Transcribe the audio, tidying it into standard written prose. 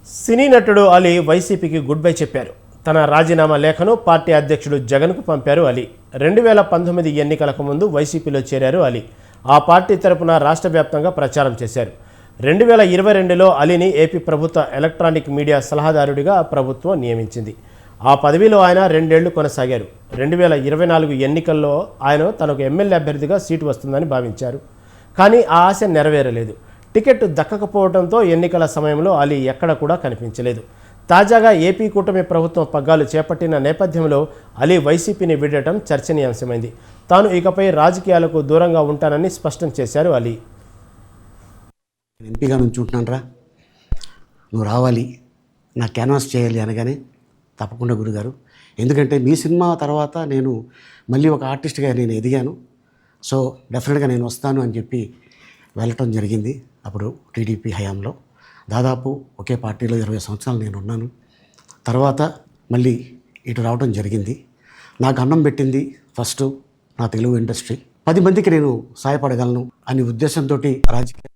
సినీ నటుడు అలీ వైసీపీకి good bye చెప్పారు. తన రాజీనామా లేఖను పార్టీ అధ్యక్షుడు జగన్కు పంపారు అలీ. 2019 ఎన్నికలకు ముందు వైసీపీలో చేరారు అలీ. ఆ పార్టీ తరపున రాష్ట్ర వ్యాప్తంగా ప్రచారం చేశారు. 2022లో అలీని ఏపీ ప్రభుత్వ ఎలక్ట్రానిక్ మీడియా సలహాదారుడిగా ప్రభుత్వం నియమించింది. ఆ పదవిలో ఆయన 2 ఏళ్లు కొనసాగారు. 2024 ఎన్నికల్లో ఆయన తనకు ఎమ్మెల్యే అభ్యర్థిగా సీటు వస్తుందని భావించారు. కానీ ఆ ఆశ నెరవేరలేదు. టికెట్ దక్కకపోవడంతో ఎన్నికల సమయంలో అలీ ఎక్కడ కూడా కనిపించలేదు. తాజాగా ఏపీ కూటమి ప్రభుత్వం పగ్గాలు చేపట్టిన నేపథ్యంలో అలీ వైసీపీని వీడటం చర్చనీయాంశమైంది. తాను ఇకపై రాజకీయాలకు దూరంగా ఉంటానని స్పష్టం చేశారు అలీ. ఎంపీగా నుంచుంటున్నాను రా, నువ్వు రావాలి, నా క్యాన్వాస్ చేయాలి అనగానే తప్పకుండా గురుగారు, ఎందుకంటే మీ సినిమా తర్వాత నేను మళ్ళీ ఒక ఆర్టిస్ట్గా నేను ఎదిగాను, సో డెఫినెట్గా నేను వస్తాను అని చెప్పి వెళ్ళటం జరిగింది. అప్పుడు టీడీపీ హయాంలో దాదాపు ఒకే పార్టీలో 20 సంవత్సరాలు నేను ఉన్నాను. తర్వాత మళ్ళీ ఇటు రావడం జరిగింది. నాకు అన్నం పెట్టింది ఫస్ట్ నా తెలుగు ఇండస్ట్రీ. 10 మందికి నేను సహాయపడగలను అనే ఉద్దేశంతో రాజకీయ